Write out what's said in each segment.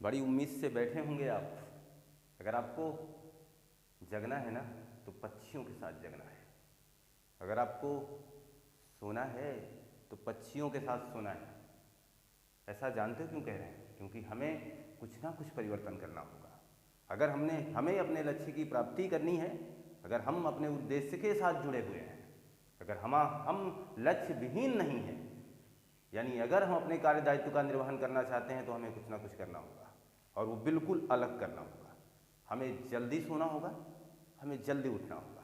बड़ी उम्मीद से बैठे होंगे आप। अगर आपको जगना है ना तो पक्षियों के साथ जगना है। अगर आपको सोना है तो पक्षियों के साथ सोना है। ऐसा जानते हो क्यों कह रहे हैं? क्योंकि हमें कुछ ना कुछ परिवर्तन करना होगा। अगर हमें अपने लक्ष्य की प्राप्ति करनी है, अगर हम अपने उद्देश्य के साथ जुड़े हुए हैं, अगर हम लक्ष्य विहीन नहीं हैं, यानी अगर हम अपने कार्य दायित्व का निर्वहन करना चाहते हैं तो हमें कुछ ना कुछ करना होगा और वो बिल्कुल अलग करना होगा। हमें जल्दी सोना होगा, हमें जल्दी उठना होगा,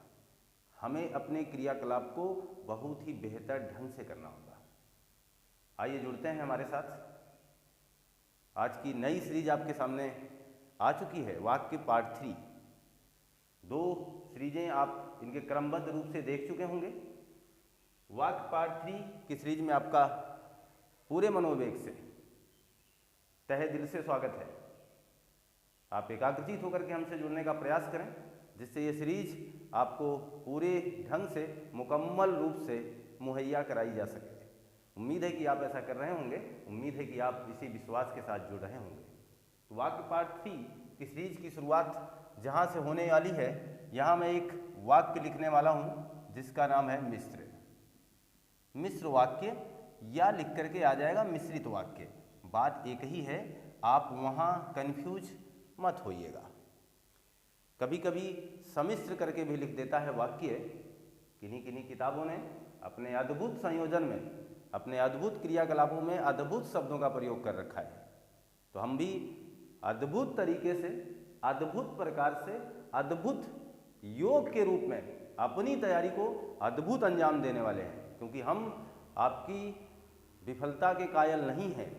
हमें अपने क्रियाकलाप को बहुत ही बेहतर ढंग से करना होगा। आइए जुड़ते हैं हमारे साथ। आज की नई सीरीज आपके सामने आ चुकी है, वाक्य पार्ट 3। 2 सीरीजें आप इनके क्रमबद्ध रूप से देख चुके होंगे। वाक्य पार्ट 3 की सीरीज में आपका पूरे मनोवेग से, तहे दिल से स्वागत है। आप एकाग्रचित होकर के हमसे जुड़ने का प्रयास करें, जिससे ये सीरीज आपको पूरे ढंग से मुकम्मल रूप से मुहैया कराई जा सके। उम्मीद है कि आप ऐसा कर रहे होंगे, उम्मीद है कि आप इसी विश्वास के साथ जुड़ रहे होंगे। तो वाक्य पार्ट 3 की सीरीज की शुरुआत जहाँ से होने वाली है, यहाँ मैं एक वाक्य लिखने वाला हूँ जिसका नाम है मिश्र। मिश्र वाक्य या लिख करके आ जाएगा मिश्रित वाक्य। बात एक ही है, आप वहाँ कन्फ्यूज मत होइएगा। कभी कभी सम्मिश्र करके भी लिख देता है वाक्य। किन्हीं किन्हीं किताबों ने अपने अद्भुत संयोजन में, अपने अद्भुत क्रियाकलापों में अद्भुत शब्दों का प्रयोग कर रखा है। तो हम भी अद्भुत तरीके से, अद्भुत प्रकार से, अद्भुत योग के रूप में अपनी तैयारी को अद्भुत अंजाम देने वाले हैं। क्योंकि हम आपकी विफलता के कायल नहीं हैं,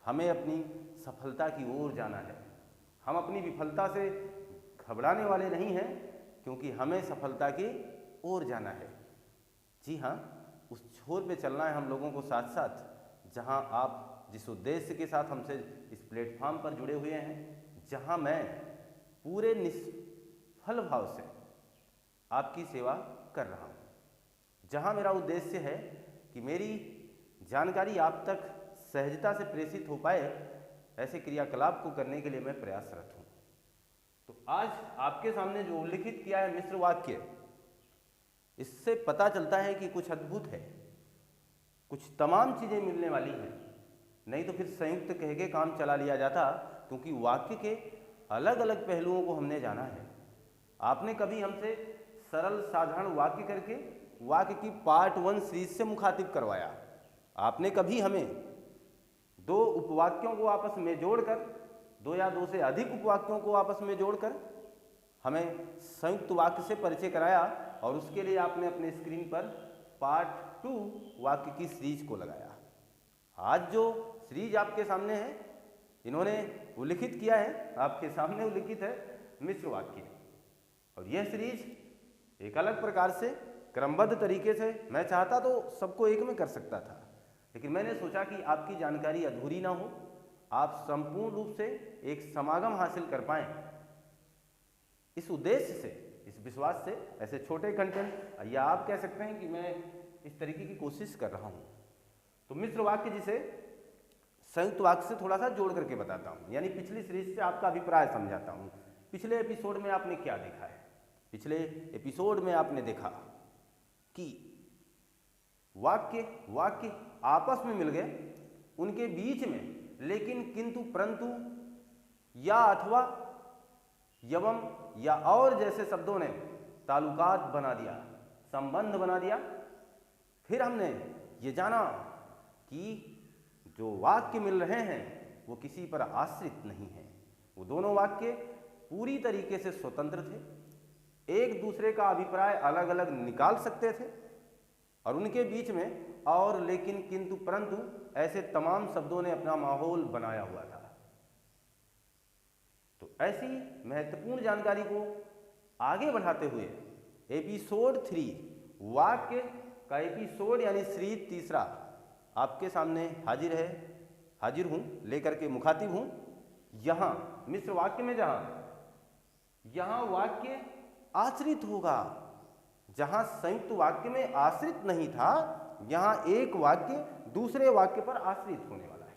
हमें अपनी सफलता की ओर जाना है। हम अपनी विफलता से घबराने वाले नहीं हैं, क्योंकि हमें सफलता की ओर जाना है। जी हाँ, उस छोर पे चलना है हम लोगों को साथ साथ, जहाँ आप जिस उद्देश्य के साथ हमसे इस प्लेटफॉर्म पर जुड़े हुए हैं, जहाँ मैं पूरे निष्फल भाव से आपकी सेवा कर रहा हूँ, जहाँ मेरा उद्देश्य है कि मेरी जानकारी आप तक सहजता से प्रेषित हो पाए, ऐसे क्रियाकलाप को करने के लिए मैं प्रयासरत हूँ। तो आज आपके सामने जो उल्लिखित किया है मिश्र वाक्य, इससे पता चलता है कि कुछ अद्भुत है, कुछ तमाम चीज़ें मिलने वाली हैं। नहीं तो फिर संयुक्त कह के काम चला लिया जाता, क्योंकि वाक्य के अलग अलग पहलुओं को हमने जाना है। आपने कभी हमसे सरल साधारण वाक्य करके वाक्य की पार्ट 1 सीरीज से मुखातिब करवाया। आपने कभी हमें 2 उपवाक्यों को आपस में जोड़कर, 2 या 2 से अधिक उपवाक्यों को आपस में जोड़कर हमें संयुक्त वाक्य से परिचय कराया, और उसके लिए आपने अपने स्क्रीन पर पार्ट 2 वाक्य की सीरीज को लगाया। आज जो सीरीज आपके सामने है, इन्होंने उल्लिखित किया है, आपके सामने उल्लिखित है मिश्र वाक्य। और यह सीरीज एक अलग प्रकार से क्रमबद्ध तरीके से, मैं चाहता तो सबको एक में कर सकता था, लेकिन मैंने सोचा कि आपकी जानकारी अधूरी ना हो, आप संपूर्ण रूप से एक समागम हासिल कर पाएं। इस उद्देश्य से, इस विश्वास से, ऐसे छोटे कंटेंट, या आप कह सकते हैं कि मैं इस तरीके की कोशिश कर रहा हूं। तो मिश्र वाक्य जिसे संयुक्त वाक्य से थोड़ा सा जोड़ करके बताता हूं, यानी पिछली सीरीज से आपका अभिप्राय समझाता हूं। पिछले एपिसोड में आपने क्या देखा है? पिछले एपिसोड में आपने देखा कि वाक्य आपस में मिल गए, उनके बीच में लेकिन, किंतु, परंतु, या, अथवा, एवं या और जैसे शब्दों ने ताल्लुकात बना दिया, संबंध बना दिया। फिर हमने ये जाना कि जो वाक्य मिल रहे हैं वो किसी पर आश्रित नहीं हैं। वो दोनों वाक्य पूरी तरीके से स्वतंत्र थे, एक दूसरे का अभिप्राय अलग अलग निकाल सकते थे, और उनके बीच में और, लेकिन, किंतु, परंतु ऐसे तमाम शब्दों ने अपना माहौल बनाया हुआ था। तो ऐसी महत्वपूर्ण जानकारी को आगे बढ़ाते हुए एपिसोड 3 वाक्य का एपिसोड यानी सीरीज 3 आपके सामने हाजिर हूँ, लेकर के मुखातिब हूँ। यहाँ मिश्र वाक्य में यहाँ वाक्य आश्रित होगा, जहाँ संयुक्त वाक्य में आश्रित नहीं था, यहाँ एक वाक्य दूसरे वाक्य पर आश्रित होने वाला है।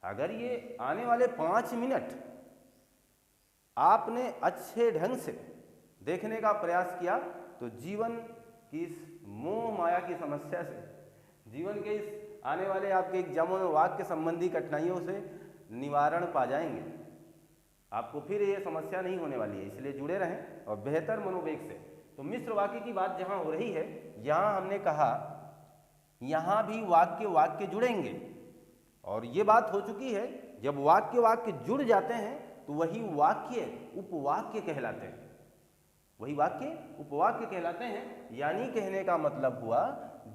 अगर ये आने वाले 5 मिनट आपने अच्छे ढंग से देखने का प्रयास किया तो जीवन की इस मोह माया की समस्या से, जीवन के इस आने वाले आपके एग्जामों में वाक्य संबंधी कठिनाइयों से निवारण पा जाएंगे। आपको फिर ये समस्या नहीं होने वाली है, इसलिए जुड़े रहें और बेहतर मनोवेग से। तो मिश्र वाक्य की बात जहाँ हो रही है, यहाँ हमने कहा यहाँ भी वाक्य वाक्य जुड़ेंगे, और ये बात हो चुकी है जब वाक्य वाक्य जुड़ जाते हैं तो वही वाक्य उपवाक्य कहलाते हैं, वही वाक्य उपवाक्य कहलाते हैं। यानी कहने का मतलब हुआ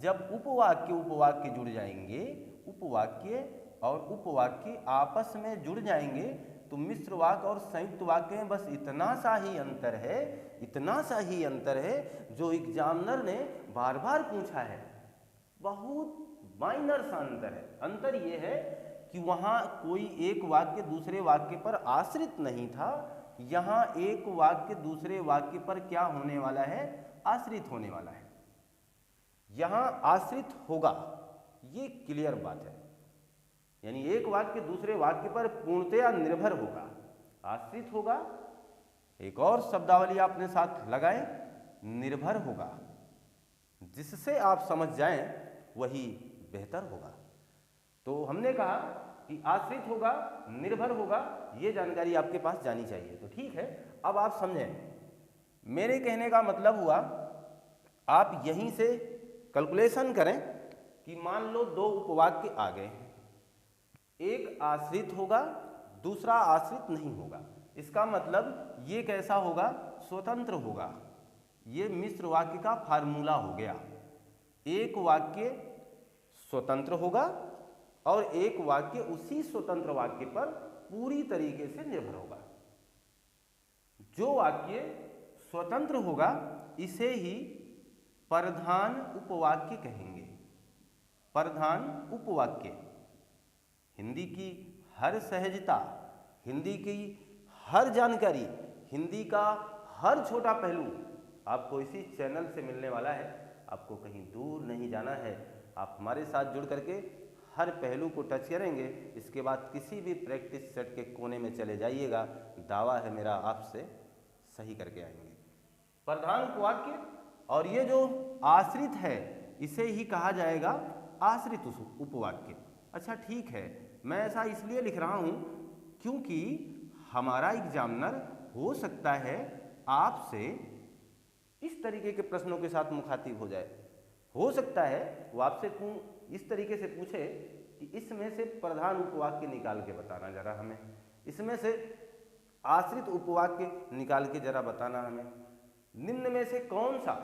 जब उपवाक्य उपवाक्य जुड़ जाएंगे, उपवाक्य और उपवाक्य आपस में जुड़ जाएंगे तो मिश्र वाक्य और संयुक्त वाक्य में बस इतना सा ही अंतर है, इतना सा ही अंतर है जो एग्जामिनर ने बार बार पूछा है। बहुत माइनर सा अंतर है। अंतर यह है कि वहाँ कोई एक वाक्य दूसरे वाक्य पर आश्रित नहीं था, यहाँ एक वाक्य दूसरे वाक्य पर क्या होने वाला है, आश्रित होने वाला है। यहाँ आश्रित होगा, ये क्लियर बात है। यानी एक वाक्य दूसरे वाक्य पर पूर्णतया निर्भर होगा, आश्रित होगा। एक और शब्दावली आपने साथ लगाए, निर्भर होगा। जिससे आप समझ जाएं वही बेहतर होगा। तो हमने कहा कि आश्रित होगा, निर्भर होगा, ये जानकारी आपके पास जानी चाहिए। तो ठीक है, अब आप समझें, मेरे कहने का मतलब हुआ आप यहीं से कैलकुलेशन करें कि मान लो दो उपवाक्य आ गए हैं, एक आश्रित होगा, दूसरा आश्रित नहीं होगा। इसका मतलब ये कैसा होगा, स्वतंत्र होगा। ये मिश्र वाक्य का फार्मूला हो गया। एक वाक्य स्वतंत्र होगा और एक वाक्य उसी स्वतंत्र वाक्य पर पूरी तरीके से निर्भर होगा। जो वाक्य स्वतंत्र होगा इसे ही प्रधान उपवाक्य कहेंगे। प्रधान उपवाक्य, हिंदी की हर सहजता, हिंदी की हर जानकारी, हिंदी का हर छोटा पहलू आपको इसी चैनल से मिलने वाला है। आपको कहीं दूर नहीं जाना है, आप हमारे साथ जुड़ करके हर पहलू को टच करेंगे। इसके बाद किसी भी प्रैक्टिस सेट के कोने में चले जाइएगा, दावा है मेरा, आपसे सही करके आएंगे। प्रधान उपवाक्य, और ये जो आश्रित है इसे ही कहा जाएगा आश्रित उपवाक्य। अच्छा ठीक है, मैं ऐसा इसलिए लिख रहा हूँ क्योंकि हमारा एग्जामिनर हो सकता है आपसे इस तरीके के प्रश्नों के साथ मुखातिब हो जाए। हो सकता है वो आपसे इस तरीके से पूछे कि इसमें से प्रधान उपवाक्य निकाल के बताना जरा हमें, इसमें से आश्रित उपवाक्य निकाल के जरा बताना हमें। निम्न में से कौन सा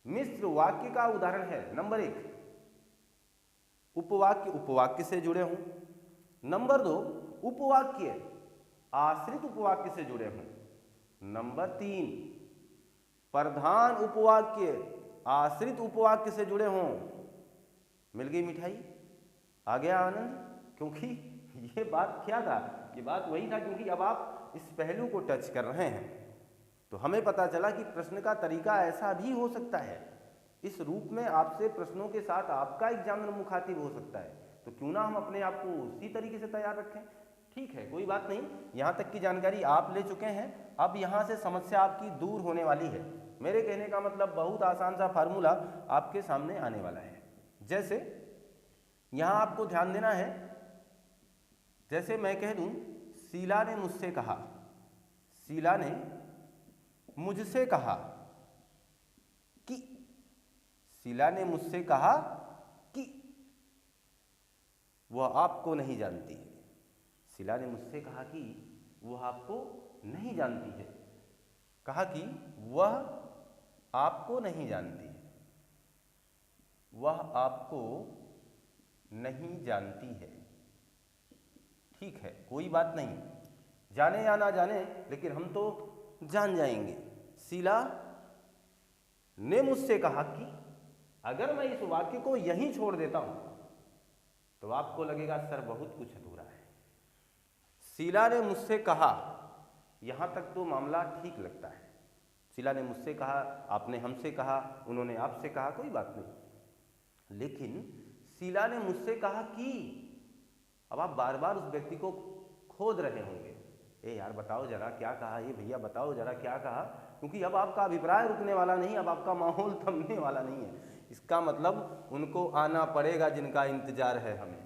मिश्र वाक्य का उदाहरण है? नंबर 1, उपवाक्य उपवाक्य से जुड़े हों। नंबर 2, उपवाक्य आश्रित उपवाक्य से जुड़े हों। नंबर 3, प्रधान उपवाक्य आश्रित उपवाक्य से जुड़े हों। मिल गई मिठाई, आ गया आनंद। क्योंकि ये बात क्या था, ये बात वही था क्योंकि अब आप इस पहलू को टच कर रहे हैं तो हमें पता चला कि प्रश्न का तरीका ऐसा भी हो सकता है। इस रूप में आपसे प्रश्नों के साथ आपका एग्जामिनर मुखातिब हो सकता है, तो क्यों ना हम अपने आप को उसी तरीके से तैयार रखें। ठीक है, कोई बात नहीं, यहाँ तक की जानकारी आप ले चुके हैं। अब यहाँ से समस्या आपकी दूर होने वाली है। मेरे कहने का मतलब बहुत आसान सा फार्मूला आपके सामने आने वाला है। जैसे यहाँ आपको ध्यान देना है, जैसे मैं कह दूँ शीला ने मुझसे कहा, शीला ने मुझसे कहा कि, शीला ने मुझसे कहा कि वह आपको नहीं जानती है। शीला ने मुझसे कहा कि वह आपको नहीं जानती है। कहा कि वह आपको नहीं जानती है, वह आपको नहीं जानती है। ठीक है, कोई बात नहीं, जाने या ना जाने लेकिन हम तो जान जाएंगे। शीला ने मुझसे कहा कि अगर मैं इस वाक्य को यहीं छोड़ देता हूं तो आपको लगेगा सर बहुत कुछ अधूरा है। शीला ने मुझसे कहा, यहां तक तो मामला ठीक लगता है। शीला ने मुझसे कहा, आपने हमसे कहा, उन्होंने आपसे कहा, कोई बात नहीं। लेकिन शीला ने मुझसे कहा कि अब आप बार बार उस व्यक्ति को खोद रहे होंगे, ए यार बताओ जरा क्या कहा, ये भैया बताओ जरा क्या कहा, क्योंकि अब आपका अभिप्राय रुकने वाला नहीं, अब आपका माहौल थमने वाला नहीं है। इसका मतलब उनको आना पड़ेगा, जिनका इंतजार है हमें,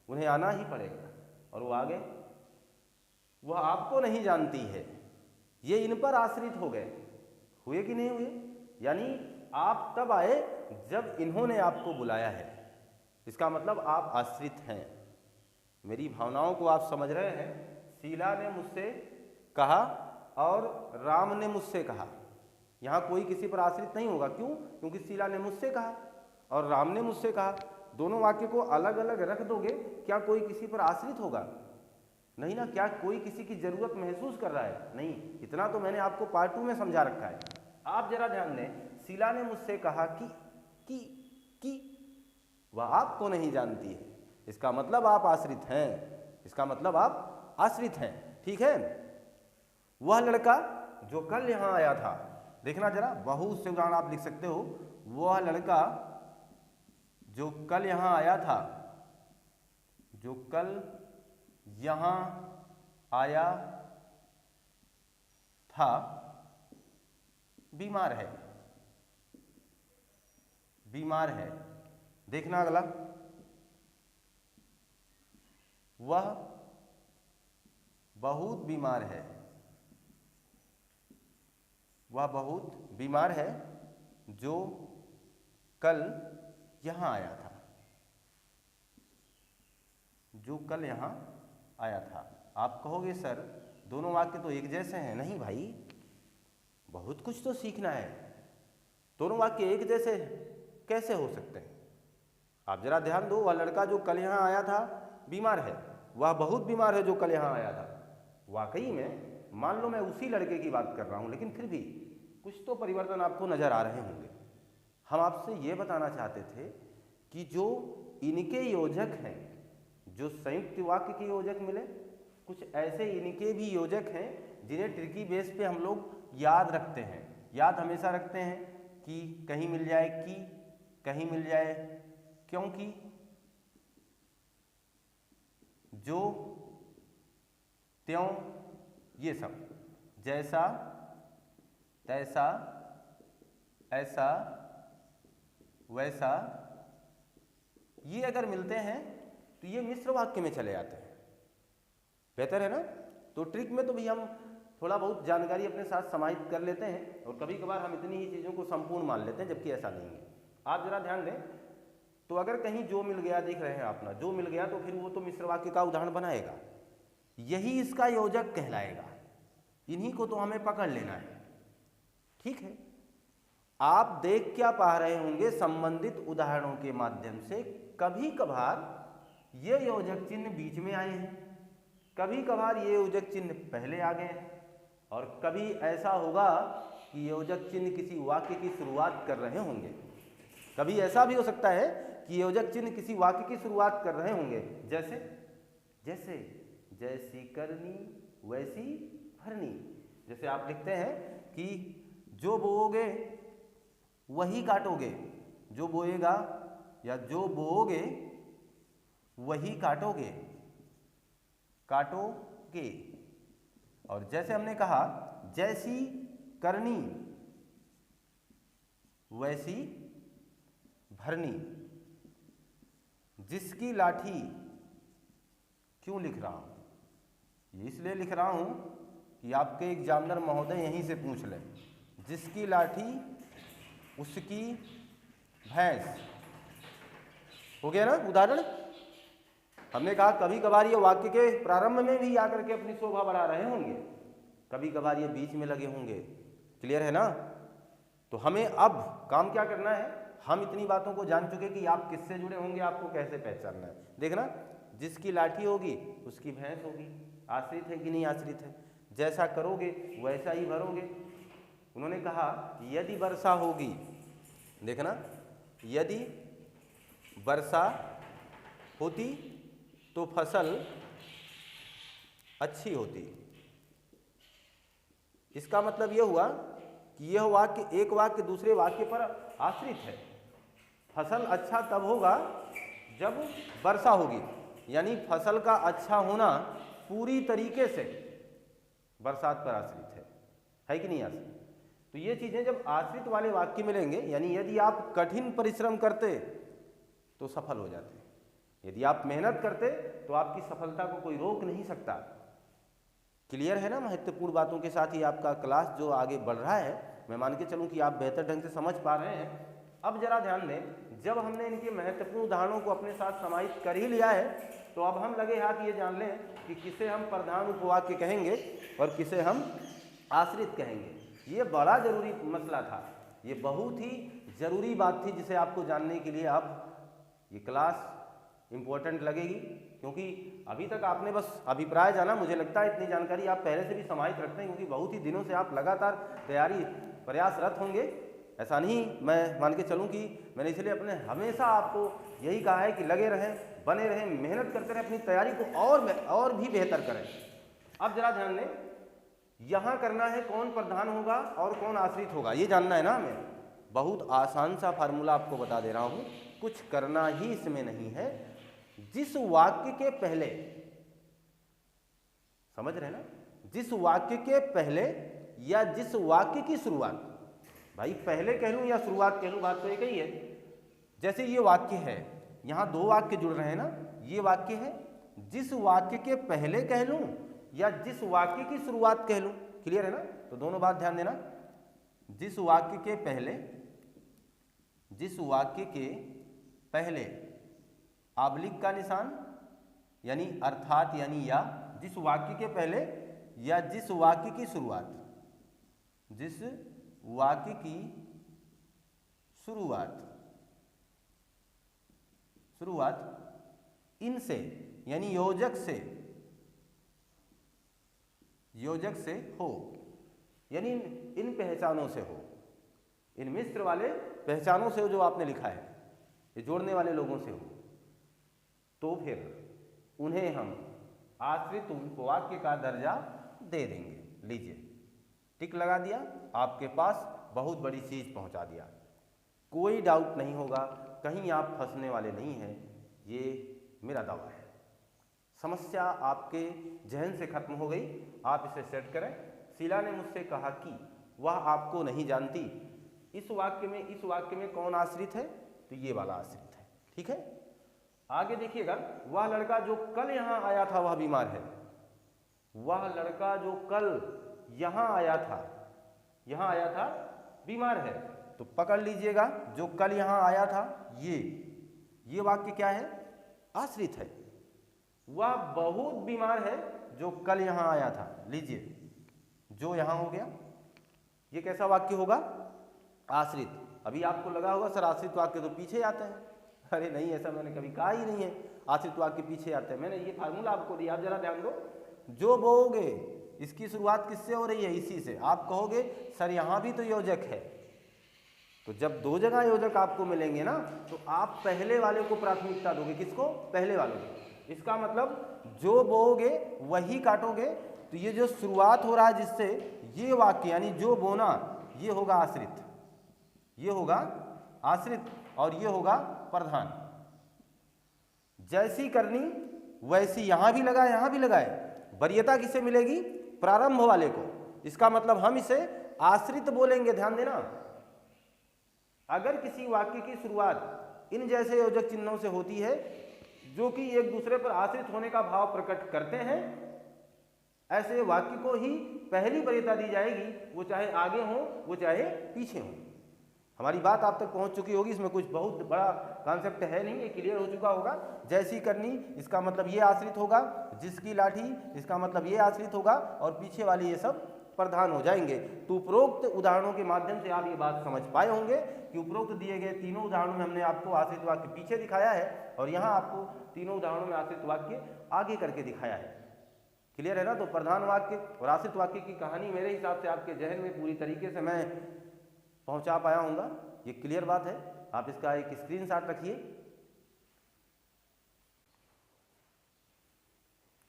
उन्हें आना ही पड़ेगा। और वो आगे, वह आपको नहीं जानती है, ये इन पर आश्रित हो गए, हुए कि नहीं हुए? यानी आप तब आए जब इन्होंने आपको बुलाया है, इसका मतलब आप आश्रित हैं। मेरी भावनाओं को आप समझ रहे हैं? शीला ने मुझसे कहा और राम ने मुझसे कहा, यहाँ कोई किसी पर आश्रित नहीं होगा। क्यों? क्योंकि शीला ने मुझसे कहा और राम ने मुझसे कहा। दोनों वाक्य को अलग अलग रख दोगे, क्या कोई किसी पर आश्रित होगा? नहीं ना। क्या कोई किसी की जरूरत महसूस कर रहा है? नहीं। इतना तो मैंने आपको पार्ट 2 में समझा रखा है। आप जरा ध्यान दें, शीला ने मुझसे कहा कि वह आपको नहीं जानती है, इसका मतलब आप आश्रित हैं, इसका मतलब आप आश्रित हैं। ठीक है। वह लड़का जो कल यहां आया था, देखना जरा, बहुत से उदाहरण आप लिख सकते हो। वह लड़का जो कल यहां आया था, जो कल यहां आया था, बीमार है, बीमार है। देखना अगला, वह बहुत बीमार है, वह बहुत बीमार है जो कल यहां आया था, जो कल यहां आया था। आप कहोगे सर दोनों वाक्य तो एक जैसे हैं। नहीं भाई, बहुत कुछ तो सीखना है। दोनों वाक्य एक जैसे कैसे हो सकते हैं? आप जरा ध्यान दो। वह लड़का जो कल यहां आया था बीमार है, वह बहुत बीमार है जो कल यहां आया था। वाकई में मान लो मैं उसी लड़के की बात कर रहा हूं, लेकिन फिर भी कुछ तो परिवर्तन आपको नजर आ रहे होंगे। हम आपसे ये बताना चाहते थे कि जो इनके योजक हैं, जो संयुक्त वाक्य के योजक मिले, कुछ ऐसे इनके भी योजक हैं जिन्हें ट्रिकी बेस पे हम लोग याद रखते हैं। याद हमेशा रखते हैं कि कहीं मिल जाए कि, कहीं मिल जाए क्योंकि, जो, त्यों, ये सब, जैसा, तैसा, ऐसा, वैसा, ये अगर मिलते हैं तो ये मिश्र वाक्य में चले जाते हैं। बेहतर है ना? तो ट्रिक में तो भी हम थोड़ा बहुत जानकारी अपने साथ समाहित कर लेते हैं और कभी कभार हम इतनी ही चीज़ों को संपूर्ण मान लेते हैं, जबकि ऐसा नहीं है। आप जरा ध्यान दें, तो अगर कहीं जो मिल गया, देख रहे हैं आप ना, जो मिल गया, तो फिर वो तो मिश्र वाक्य का उदाहरण बनाएगा, यही इसका योजक कहलाएगा। इन्हीं को तो हमें पकड़ लेना है। ठीक है। आप देख क्या पा रहे होंगे संबंधित उदाहरणों के माध्यम से, कभी कभार ये योजक चिन्ह बीच में आए हैं, कभी कभार ये योजक चिन्ह पहले आ गए हैं, और कभी ऐसा होगा कि योजक चिन्ह किसी वाक्य की शुरुआत कर रहे होंगे। कभी ऐसा भी हो सकता है कि योजक चिन्ह किसी वाक्य की शुरुआत कर रहे होंगे, जैसे जैसे जैसी करनी वैसी भरनी। जैसे आप लिखते हैं कि जो बोओगे वही काटोगे, जो बोएगा या जो बोओगे वही काटोगे, काटोगे। और जैसे हमने कहा जैसी करनी वैसी भरनी। जिसकी लाठी, क्यों लिख रहा हूं? ये इसलिए लिख रहा हूं कि आपके एग्जामिनर महोदय यहीं से पूछ लें। जिसकी लाठी उसकी भैंस, हो गया ना उदाहरण। हमने कहा कभी कभार ये वाक्य के प्रारंभ में भी आकर के अपनी शोभा बढ़ा रहे होंगे, कभी कभार ये बीच में लगे होंगे। क्लियर है ना? तो हमें अब काम क्या करना है, हम इतनी बातों को जान चुके कि आप किससे जुड़े होंगे, आपको कैसे पहचानना है। देखना, जिसकी लाठी होगी उसकी भैंस होगी। आश्रित है कि नहीं आश्रित है? जैसा करोगे वैसा ही भरोगे। उन्होंने कहा यदि वर्षा होगी, देखना, यदि वर्षा होती तो फसल अच्छी होती। इसका मतलब यह हुआ कि यह वाक्य, एक वाक्य दूसरे वाक्य पर आश्रित है। फसल अच्छा तब होगा जब वर्षा होगी। यानी फसल का अच्छा होना पूरी तरीके से बरसात पर आश्रित है कि नहीं आश्रित? तो ये चीजें जब आश्रित वाले वाक्य मिलेंगे, यानी यदि आप कठिन परिश्रम करते तो सफल हो जाते, यदि आप मेहनत करते तो आपकी सफलता को कोई रोक नहीं सकता। क्लियर है ना? महत्वपूर्ण बातों के साथ ही आपका क्लास जो आगे बढ़ रहा है, मैं मान के चलूं कि आप बेहतर ढंग से समझ पा रहे हैं। अब जरा ध्यान दें, जब हमने इनके महत्वपूर्ण उदाहरणों को अपने साथ समाहित कर ही लिया है, तो अब हम लगे हाथ ये जान लें कि किसे हम प्रधान उपवाक्य कहेंगे और किसे हम आश्रित कहेंगे। ये बड़ा जरूरी मसला था, ये बहुत ही जरूरी बात थी जिसे आपको जानने के लिए अब ये क्लास इम्पोर्टेंट लगेगी, क्योंकि अभी तक आपने बस अभिप्राय जाना। मुझे लगता है इतनी जानकारी आप पहले से भी समाहित रखते हैं, क्योंकि बहुत ही दिनों से आप लगातार तैयारी प्रयासरत होंगे। ऐसा नहीं मैं मान के चलूँ कि मैंने इसलिए अपने हमेशा आपको यही कहा है कि लगे रहें, बने रहें, मेहनत करते रहें, अपनी तैयारी को और भी बेहतर करें। अब जरा ध्यान दें, यहाँ करना है कौन प्रधान होगा और कौन आश्रित होगा, ये जानना है ना हमें। बहुत आसान सा फार्मूला आपको बता दे रहा हूँ, कुछ करना ही इसमें नहीं है। जिस वाक्य के पहले, समझ रहे ना, जिस वाक्य के पहले या जिस वाक्य की शुरुआत, भाई पहले कह लूं या शुरुआत कह लूं, बात तो एक ही है। जैसे ये वाक्य है, यहां दो वाक्य जुड़ रहे हैं ना, ये वाक्य है, जिस वाक्य के पहले कह लूं या जिस वाक्य की शुरुआत कह लूं, क्लियर है ना? तो दोनों बात ध्यान देना, जिस वाक्य के पहले, जिस वाक्य के पहले आबलिक का निशान यानी अर्थात यानी या, जिस वाक्य के पहले या जिस वाक्य की शुरुआत, जिस वाक्य की शुरुआत इनसे यानी योजक से हो, यानी इन पहचानों से हो, इन मिश्र वाले पहचानों से हो जो आपने लिखा है, ये जोड़ने वाले लोगों से हो, तो फिर उन्हें हम आश्रित उपवाक्य का दर्जा दे देंगे। लीजिए, टिक लगा दिया, आपके पास बहुत बड़ी चीज पहुंचा दिया, कोई डाउट नहीं होगा, कहीं आप फंसने वाले नहीं हैं, ये मेरा दावा है। समस्या आपके जहन से खत्म हो गई, आप इसे सेट करें। शीला ने मुझसे कहा कि वह आपको नहीं जानती, इस वाक्य में कौन आश्रित है? तो ये वाला आश्रित है, ठीक है। आगे देखिएगा, वह लड़का जो कल यहाँ आया था वह बीमार है। वह लड़का जो कल यहाँ आया था बीमार है। तो पकड़ लीजिएगा, जो कल यहाँ आया था ये वाक्य क्या है? आश्रित है। वह बहुत बीमार है जो कल यहाँ आया था, लीजिए जो यहाँ हो गया, ये कैसा वाक्य होगा? आश्रित। अभी आपको लगा होगा सर आश्रित वाक्य तो पीछे आते हैं। अरे नहीं, ऐसा मैंने कभी कहा ही नहीं है, आश्रित वाक्य पीछे आते हैं। मैंने ये फार्मूला आपको दिया, आप जरा ध्यान दो। जो बोओगे, इसकी शुरुआत किससे हो रही है? इसी से। आप कहोगे सर यहाँ भी तो योजक है, तो जब दो जगह योजक आपको मिलेंगे ना, तो आप पहले वाले को प्राथमिकता दोगे। किसको? पहले वाले को। इसका मतलब जो बोओगे वही काटोगे। तो ये जो शुरुआत हो रहा है जिससे, ये वाक्य यानी जो बोना, ये होगा आश्रित, ये होगा आश्रित और ये होगा प्रधान। जैसी करनी वैसी, यहां भी लगाए यहां भी लगाए। वरीयता किसे मिलेगी? प्रारंभ वाले को। इसका मतलब हम इसे आश्रित बोलेंगे, ध्यान देना। अगर किसी वाक्य की शुरुआत इन जैसे योजक चिन्हों से होती है जो कि एक दूसरे पर आश्रित होने का भाव प्रकट करते हैं, ऐसे वाक्य को ही पहली वरीयता दी जाएगी, वो चाहे आगे हो वो चाहे पीछे हो। हमारी बात आप तक पहुंच चुकी होगी, इसमें कुछ बहुत बड़ा कॉन्सेप्ट है नहीं, ये क्लियर हो चुका होगा। जैसी करनी, इसका मतलब ये आश्रित होगा। जिसकी लाठी, इसका मतलब ये आश्रित होगा। और पीछे वाली ये सब प्रधान हो जाएंगे। तो उपरोक्त उदाहरणों के माध्यम से आप ये बात समझ पाए होंगे कि उपरोक्त दिए गए तीनों उदाहरणों में हमने आपको आश्रित वाक्य पीछे दिखाया है और यहाँ आपको तीनों उदाहरणों में आश्रित वाक्य आगे करके दिखाया है। क्लियर है ना? तो प्रधान वाक्य और आश्रित वाक्य की कहानी मेरे हिसाब से आपके जहन में पूरी तरीके से मैं पहुंचा पाया हूँगा। ये क्लियर बात है। आप इसका एक स्क्रीनशॉट रखिए।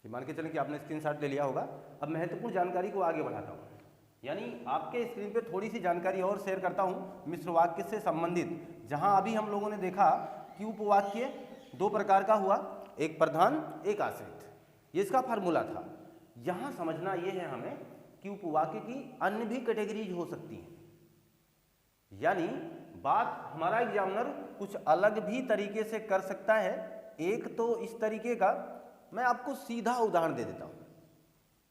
मान के चलें कि आपने स्क्रीनशॉट ले लिया होगा। अब महत्वपूर्ण जानकारी को आगे बढ़ाता हूँ, यानी आपके स्क्रीन पे थोड़ी सी जानकारी और शेयर करता हूँ मिश्र वाक्य से संबंधित। जहाँ अभी हम लोगों ने देखा कि उपवाक्य दो प्रकार का हुआ, एक प्रधान एक आश्रित, ये इसका फार्मूला था। यहां समझना ये है हमें कि उपवाक्य की अन्य भी कैटेगरीज हो सकती हैं, यानी बात हमारा एग्जामिनर कुछ अलग भी तरीके से कर सकता है। एक तो इस तरीके का, मैं आपको सीधा उदाहरण दे देता हूं,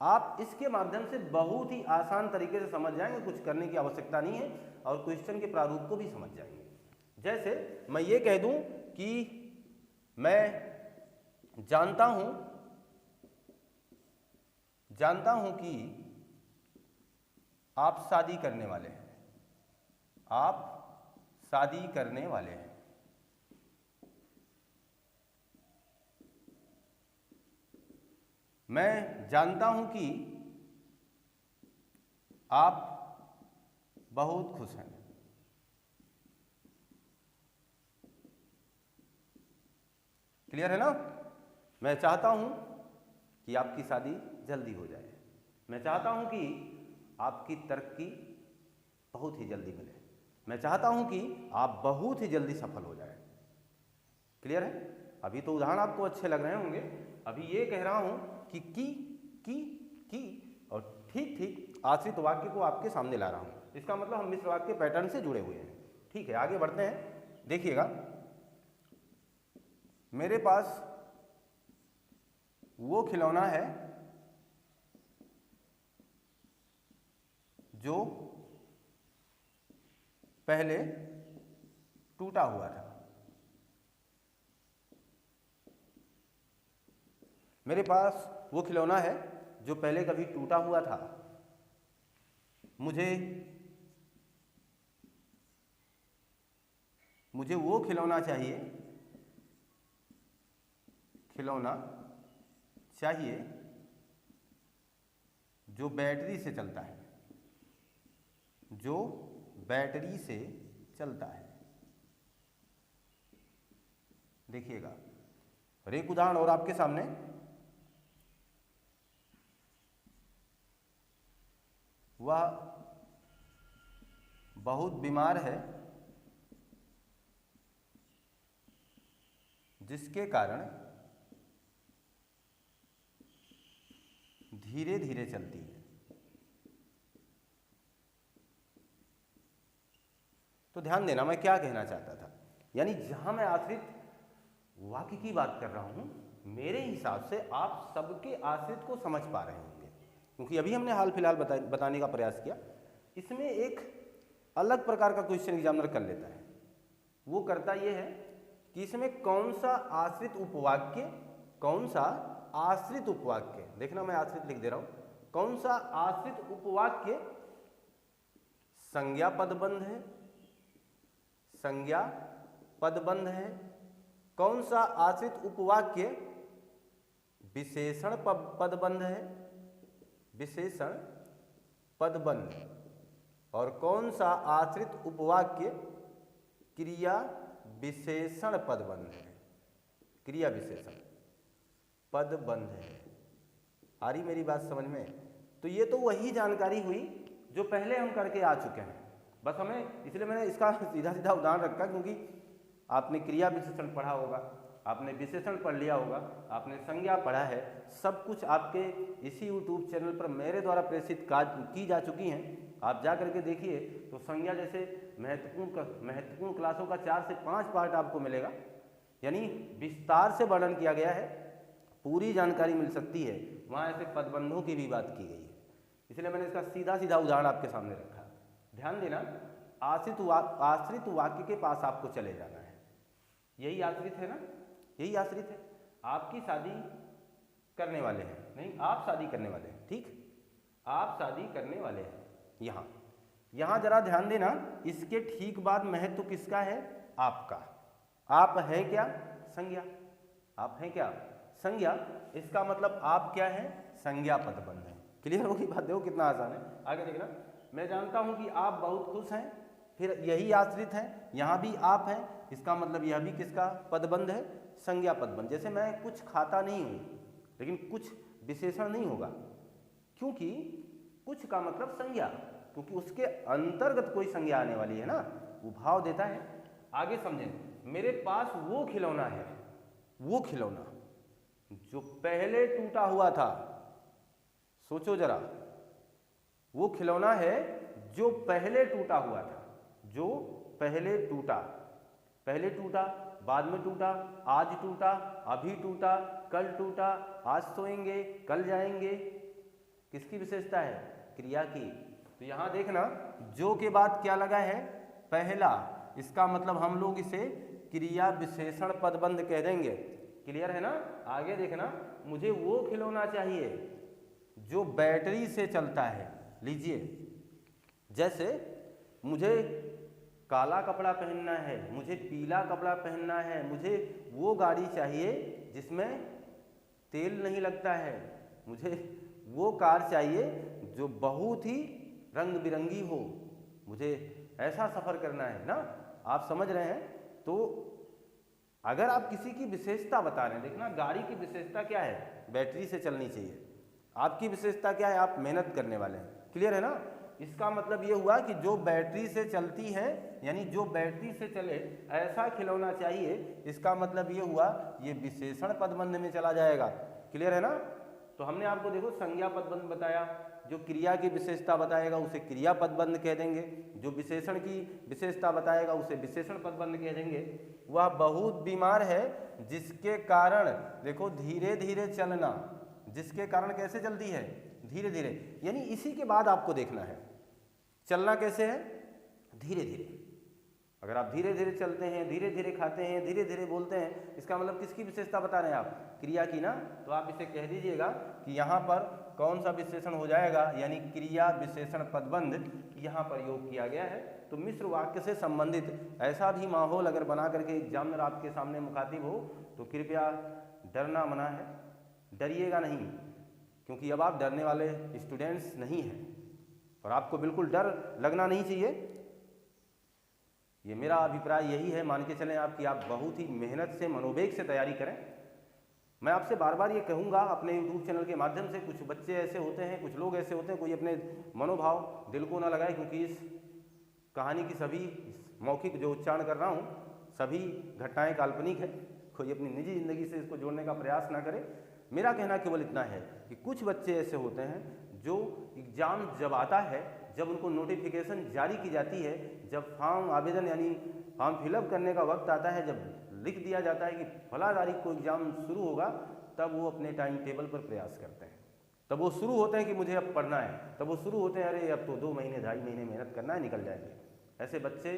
आप इसके माध्यम से बहुत ही आसान तरीके से समझ जाएंगे, कुछ करने की आवश्यकता नहीं है और क्वेश्चन के प्रारूप को भी समझ जाएंगे। जैसे मैं ये कह दूं कि मैं जानता हूं कि आप शादी करने वाले हैं, आप शादी करने वाले हैं। मैं जानता हूं कि आप बहुत खुश हैं। क्लियर है ना? मैं चाहता हूं कि आपकी शादी जल्दी हो जाए, मैं चाहता हूं कि आपकी तरक्की बहुत ही जल्दी मिले, मैं चाहता हूं कि आप बहुत ही जल्दी सफल हो जाए। क्लियर है? अभी तो उदाहरण आपको अच्छे लग रहे होंगे, अभी ये कह रहा हूं कि की और ठीक ठीक आश्रित वाक्य को आपके सामने ला रहा हूं। इसका मतलब हम मिश्र वाक्य पैटर्न से जुड़े हुए हैं। ठीक है, आगे बढ़ते हैं। देखिएगा, मेरे पास वो खिलौना है जो पहले टूटा हुआ था। मेरे पास वो खिलौना है जो पहले कभी टूटा हुआ था। मुझे वो खिलौना चाहिए, जो बैटरी से चलता है, जो बैटरी से चलता है। देखिएगा, और एक उदाहरण और आपके सामने, वह बहुत बीमार है जिसके कारण धीरे धीरे चलती है। तो ध्यान देना मैं क्या कहना चाहता था, यानी जहां मैं आश्रित वाक्य की बात कर रहा हूं, मेरे हिसाब से आप सबके आश्रित को समझ पा रहे होंगे, क्योंकि अभी हमने हाल फिलहाल बताने का प्रयास किया। इसमें एक अलग प्रकार का क्वेश्चन एग्जामिनर कर लेता है। वो करता यह है कि इसमें कौन सा आश्रित उपवाक्य, देखना मैं आश्रित लिख दे रहा हूं, कौन सा आश्रित उपवाक्य संज्ञा पदबंध है, कौन सा आश्रित उपवाक्य विशेषण पदबंध, और कौन सा आश्रित उपवाक्य क्रिया विशेषण पदबंध है। क्रिया विशेषण पदबंध है। आ रही मेरी बात समझ में? तो ये तो वही जानकारी हुई जो पहले हम करके आ चुके हैं, बस हमें, इसलिए मैंने इसका सीधा सीधा उदाहरण रखा, क्योंकि आपने क्रिया विशेषण पढ़ा होगा, आपने विशेषण पढ़ लिया होगा, आपने संज्ञा पढ़ा है, सब कुछ आपके इसी यूट्यूब चैनल पर मेरे द्वारा प्रेषित की जा चुकी हैं। आप जा करके देखिए तो संज्ञा जैसे महत्वपूर्ण क्लासों का 4 से 5 पार्ट आपको मिलेगा, यानी विस्तार से वर्णन किया गया है, पूरी जानकारी मिल सकती है। वहाँ ऐसे पदबंधों की भी बात की गई है, इसलिए मैंने इसका सीधा सीधा उदाहरण आपके सामने रखा। ध्यान देना, आश्रित वाक्य के पास आपको चले जाना है। यही आश्रित है ना, यही आश्रित है। आपकी शादी करने वाले हैं, नहीं, आप शादी करने वाले हैं, ठीक, आप शादी करने वाले हैं। यहाँ जरा ध्यान देना, इसके ठीक बाद महत्व किसका है? आपका। आप है क्या? संज्ञा। आप हैं क्या? संज्ञा। इसका मतलब आप क्या है? संज्ञा पदबंध है। क्लियर होगी बात? देखो कितना आसान है। आगे देखना, मैं जानता हूं कि आप बहुत खुश हैं, फिर यही आश्रित है, यहां भी आप हैं, इसका मतलब यह भी किसका पदबंध है? संज्ञा पदबंध। जैसे मैं कुछ खाता नहीं हूं, लेकिन कुछ विशेषण नहीं होगा, क्योंकि कुछ का मतलब संज्ञा, क्योंकि उसके अंतर्गत कोई संज्ञा आने वाली है ना, वो भाव देता है। आगे समझें, मेरे पास वो खिलौना है, वो खिलौना, जो पहले टूटा हुआ था, सोचो जरा, वो खिलौना है जो पहले टूटा हुआ था, जो पहले टूटा, पहले टूटा, बाद में टूटा, आज टूटा, अभी टूटा, कल टूटा, आज सोएंगे, कल जाएंगे। किसकी विशेषता है? क्रिया की। तो यहां देखना, जो के बाद क्या लगा है? पहला। इसका मतलब हम लोग इसे क्रिया विशेषण पदबंध कह देंगे। क्लियर है ना? आगे देखना, मुझे वो खिलौना चाहिए जो बैटरी से चलता है। लीजिए, जैसे मुझे काला कपड़ा पहनना है, मुझे पीला कपड़ा पहनना है, मुझे वो गाड़ी चाहिए जिसमें तेल नहीं लगता है, मुझे वो कार चाहिए जो बहुत ही रंग बिरंगी हो, मुझे ऐसा सफ़र करना है ना। आप समझ रहे हैं? तो अगर आप किसी की विशेषता बता रहे हैं, देखना गाड़ी की विशेषता क्या है? बैटरी से चलनी चाहिए। आपकी विशेषता क्या है? आप मेहनत करने वाले हैं। क्लियर है ना? इसका मतलब ये हुआ कि जो बैटरी से चलती है, यानी जो बैटरी से चले ऐसा खिलौना चाहिए। इसका मतलब ये हुआ ये विशेषण पदबंध में चला जाएगा। क्लियर है ना? तो हमने आपको देखो संज्ञा पदबंध बताया, जो क्रिया की विशेषता बताएगा उसे क्रिया पदबंध कह देंगे, जो विशेषण की विशेषता बताएगा उसे विशेषण पदबंध कह देंगे। वह बहुत बीमार है जिसके कारण, देखो धीरे धीरे चलना, जिसके कारण कैसे चलती है? धीरे धीरे, यानी इसी के बाद आपको देखना है चलना कैसे है? धीरे धीरे। अगर आप धीरे धीरे चलते हैं, धीरे धीरे खाते हैं, धीरे धीरे बोलते हैं, इसका मतलब किसकी विशेषता बता रहे हैं आप? क्रिया की ना। तो आप इसे कह दीजिएगा कि यहाँ पर कौन सा विशेषण हो जाएगा, यानी क्रिया विशेषण पदबंध यहाँ पर योग किया गया है। तो मिश्र वाक्य से संबंधित ऐसा भी माहौल अगर बना करके एग्जामिनर आपके सामने मुखातिब हो तो कृपया डरना मना है, डरिएगा नहीं, क्योंकि अब आप डरने वाले स्टूडेंट्स नहीं हैं और आपको बिल्कुल डर लगना नहीं चाहिए। ये मेरा अभिप्राय यही है, मान के चलें आप कि आप बहुत ही मेहनत से, मनोवेग से तैयारी करें। मैं आपसे बार बार ये कहूँगा अपने YouTube चैनल के माध्यम से, कुछ बच्चे ऐसे होते हैं, कुछ लोग ऐसे होते हैं, कोई अपने मनोभाव दिल को ना लगाए, क्योंकि इस कहानी की सभी मौखिक जो उच्चारण कर रहा हूँ सभी घटनाएं काल्पनिक है। कोई अपनी निजी जिंदगी से इसको जोड़ने का प्रयास ना करे। मेरा कहना केवल इतना है कि कुछ बच्चे ऐसे होते हैं जो एग्ज़ाम जब आता है, जब उनको नोटिफिकेशन जारी की जाती है, जब फॉर्म आवेदन यानी फॉर्म फिलअप करने का वक्त आता है, जब लिख दिया जाता है कि फला तारीख को एग्ज़ाम शुरू होगा, तब वो अपने टाइम टेबल पर प्रयास करते हैं। तब वो शुरू होते हैं कि मुझे अब पढ़ना है, तब वो शुरू होते हैं अरे अब तो 2 महीने 2.5 महीने मेहनत करना है, निकल जाएंगे। ऐसे बच्चे,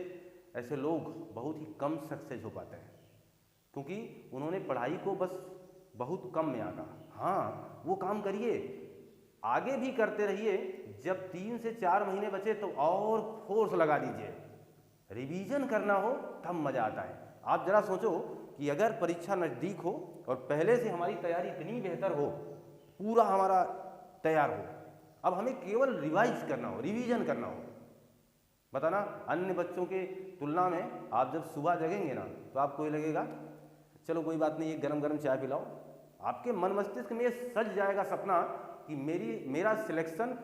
ऐसे लोग बहुत ही कम सक्सेस हो पाते हैं, क्योंकि उन्होंने पढ़ाई को बस बहुत कम में आका। हाँ, वो काम करिए, आगे भी करते रहिए, जब 3 से 4 महीने बचे तो और फोर्स लगा दीजिए। रिवीजन करना हो तब मज़ा आता है। आप जरा सोचो कि अगर परीक्षा नज़दीक हो और पहले से हमारी तैयारी इतनी बेहतर हो, पूरा हमारा तैयार हो, अब हमें केवल रिवाइज करना हो, रिवीजन करना हो। बताना, अन्य बच्चों के तुलना में आप जब सुबह जगेंगे ना तो आपको ये लगेगा चलो कोई बात नहीं, एक गरम गरम चाय पिलाओ। आपके मन मस्तिष्क में सज जाएगा सपना कि मेरा सिलेक्शन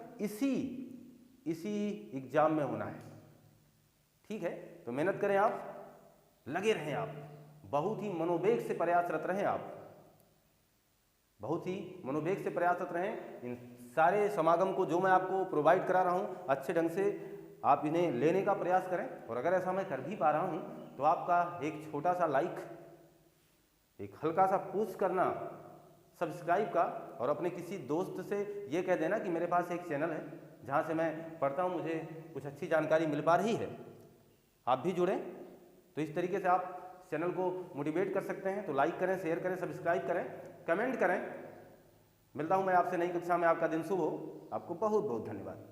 इसी एग्जाम में होना है। ठीक है, तो मेहनत करें, आप लगे रहें, आप बहुत ही मनोवेग से प्रयासरत रहें, आप बहुत ही मनोवेग से प्रयासरत रहें। इन सारे समागम को जो मैं आपको प्रोवाइड करा रहा हूँ अच्छे ढंग से आप इन्हें लेने का प्रयास करें। और अगर ऐसा मैं कर भी पा रहा हूँ तो आपका एक छोटा सा लाइक, एक हल्का सा पुश करना सब्सक्राइब का, और अपने किसी दोस्त से ये कह देना कि मेरे पास एक चैनल है जहाँ से मैं पढ़ता हूँ, मुझे कुछ अच्छी जानकारी मिल पा रही है, आप भी जुड़ें। तो इस तरीके से आप चैनल को मोटिवेट कर सकते हैं। तो लाइक करें, शेयर करें, सब्सक्राइब करें, कमेंट करें। मिलता हूँ मैं आपसे नई कक्षा में। आपका दिन शुभ हो। आपको बहुत बहुत धन्यवाद।